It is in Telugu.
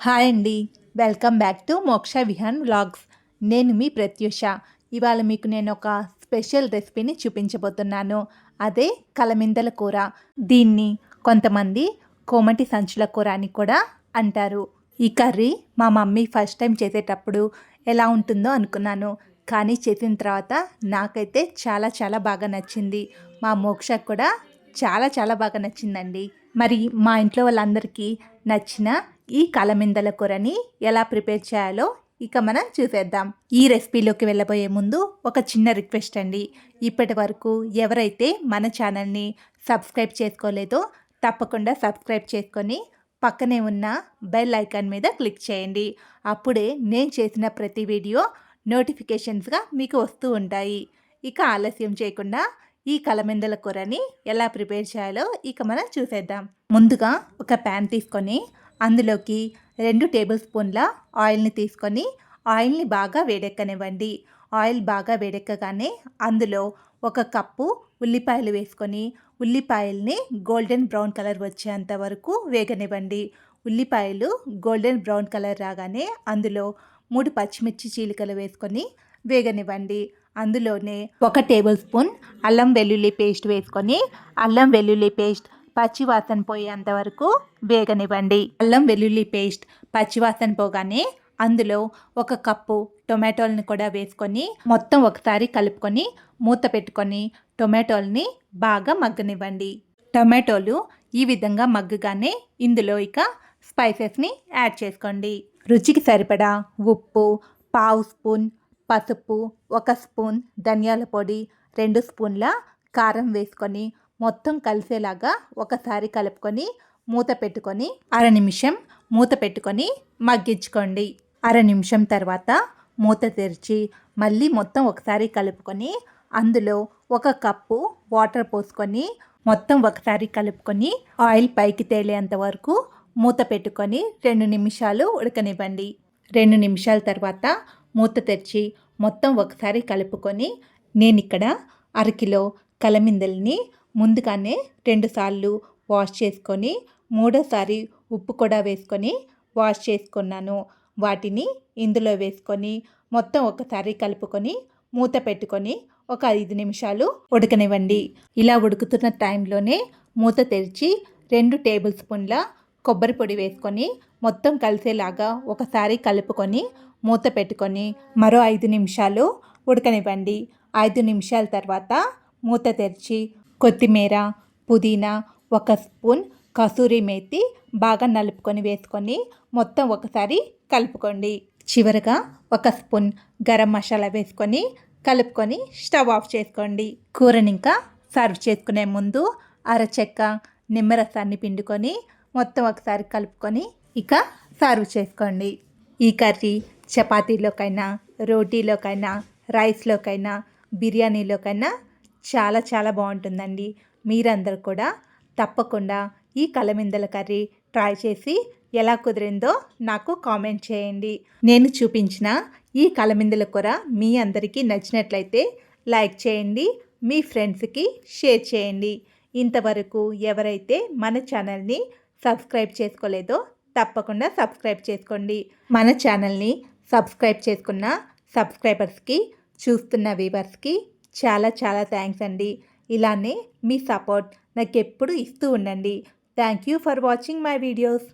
హాయ్ అండి. వెల్కమ్ బ్యాక్ టు మోక్ష విహాన్ వ్లాగ్స్. నేను మీ ప్రత్యూష. ఇవాళ మీకు నేను ఒక స్పెషల్ రెసిపీని చూపించబోతున్నాను. అదే కలమిందల కూర. దీన్ని కొంతమంది కోమటి సంచుల కూర అని కూడా అంటారు. ఈ కర్రీ మా మమ్మీ ఫస్ట్ టైం చేసేటప్పుడు ఎలా ఉంటుందో అనుకున్నాను. కానీ చేసిన తర్వాత నాకైతే చాలా చాలా బాగా నచ్చింది. మా మోక్షకు కూడా చాలా చాలా బాగా నచ్చిందండి. మరి మా ఇంట్లో వాళ్ళందరికీ నచ్చిన ఈ కలమిందల కూరని ఎలా ప్రిపేర్ చేయాలో ఇక మనం చూసేద్దాం. ఈ రెసిపీలోకి వెళ్ళబోయే ముందు ఒక చిన్న రిక్వెస్ట్ అండి. ఇప్పటి వరకు ఎవరైతే మన ఛానల్ని సబ్స్క్రైబ్ చేసుకోలేదో తప్పకుండా సబ్స్క్రైబ్ చేసుకొని పక్కనే ఉన్న బెల్ ఐకాన్ మీద క్లిక్ చేయండి. అప్పుడే నేను చేసిన ప్రతి వీడియో నోటిఫికేషన్స్గా మీకు వస్తూ ఉంటాయి. ఇక ఆలస్యం చేయకుండా ఈ కలమిందల కూరని ఎలా ప్రిపేర్ చేయాలో ఇక మనం చూసేద్దాం. ముందుగా ఒక ప్యాన్ తీసుకొని అందులోకి 2 టేబుల్ స్పూన్ల ఆయిల్ని తీసుకొని ఆయిల్ని బాగా వేడెక్కనివ్వండి. ఆయిల్ బాగా వేడెక్కగానే అందులో 1 కప్పు ఉల్లిపాయలు వేసుకొని ఉల్లిపాయల్ని గోల్డెన్ బ్రౌన్ కలర్ వచ్చేంత వరకు వేగనివ్వండి. ఉల్లిపాయలు గోల్డెన్ బ్రౌన్ కలర్ రాగానే అందులో 3 పచ్చిమిర్చి చీలికలు వేసుకొని వేగనివ్వండి. అందులోనే 1 టేబుల్ స్పూన్ అల్లం వెల్లుల్లి పేస్ట్ వేసుకొని అల్లం వెల్లుల్లి పేస్ట్ పచ్చివాసన పోయేంత వరకు వేగనివ్వండి. అల్లం వెల్లుల్లి పేస్ట్ పచ్చివాసన పోగానే అందులో 1 కప్పు టొమాటోల్ని కూడా వేసుకొని మొత్తం ఒకసారి కలుపుకొని మూత పెట్టుకొని టొమాటోల్ని బాగా మగ్గనివ్వండి. టొమాటోలు ఈ విధంగా మగ్గగానే ఇందులో ఇక స్పైసెస్ని యాడ్ చేసుకోండి. రుచికి సరిపడా ఉప్పు, పావు స్పూన్ పసుపు, 1 స్పూన్ ధనియాల పొడి, 2 స్పూన్ల కారం వేసుకొని మొత్తం కలిసేలాగా ఒకసారి కలుపుకొని మూత పెట్టుకొని అర నిమిషం మూత పెట్టుకొని మగ్గించుకోండి. అర నిమిషం తర్వాత మూత తెరిచి మళ్ళీ మొత్తం ఒకసారి కలుపుకొని అందులో 1 కప్పు వాటర్ పోసుకొని మొత్తం ఒకసారి కలుపుకొని ఆయిల్ పైకి తేలేంత వరకు మూత పెట్టుకొని 2 నిమిషాలు ఉడకనివ్వండి. 2 నిమిషాల తర్వాత మూత తెరిచి మొత్తం ఒకసారి కలుపుకొని నేను ఇక్కడ అరకిలో కలమిందల్ని ముందుగానే 2 సార్లు వాష్ చేసుకొని మూడోసారి ఉప్పు కూడా వేసుకొని వాష్ చేసుకున్నాను. వాటిని ఇందులో వేసుకొని మొత్తం ఒకసారి కలుపుకొని మూత పెట్టుకొని ఒక 5 నిమిషాలు ఉడకనివ్వండి. ఇలా ఉడుకుతున్న టైంలోనే మూత తెరిచి 2 టేబుల్ స్పూన్ల కొబ్బరి పొడి వేసుకొని మొత్తం కలిసేలాగా ఒకసారి కలుపుకొని మూత పెట్టుకొని మరో 5 నిమిషాలు ఉడకనివ్వండి. 5 నిమిషాల తర్వాత మూత తెరిచి కొత్తిమీర, పుదీనా, 1 స్పూన్ కసూరి మేతి బాగా నలుపుకొని వేసుకొని మొత్తం ఒకసారి కలుపుకోండి. చివరగా 1 స్పూన్ గరం మసాలా వేసుకొని కలుపుకొని స్టవ్ ఆఫ్ చేసుకోండి. కూరని ఇంకా సర్వ్ చేసుకునే ముందు అరచెక్క నిమ్మరసాన్ని పిండుకొని మొత్తం ఒకసారి కలుపుకొని ఇక సర్వ్ చేసుకోండి. ఈ కర్రీ చపాతీలోకైనా, రోటీలోకైనా, రైస్లోకైనా, బిర్యానీలోకైనా చాలా చాలా బాగుంటుందండి. మీరందరూ కూడా తప్పకుండా ఈ కలమిందల కర్రీ ట్రై చేసి ఎలా కుదిరిందో నాకు కామెంట్ చేయండి. నేను చూపించిన ఈ కలమిందల కూర మీ అందరికీ నచ్చినట్లయితే లైక్ చేయండి, మీ ఫ్రెండ్స్కి షేర్ చేయండి. ఇంతవరకు ఎవరైతే మన ఛానల్ని సబ్స్క్రైబ్ చేసుకోలేదో తప్పకుండా సబ్స్క్రైబ్ చేసుకోండి. మన ఛానల్ని సబ్స్క్రైబ్ చేసుకున్న సబ్స్క్రైబర్స్కి, చూస్తున్న వ్యూవర్స్కి చాలా చాలా థ్యాంక్స్ అండి. ఇలానే మీ సపోర్ట్ నాకు ఎప్పుడు ఇస్తూ ఉండండి. Thank you for watching my videos.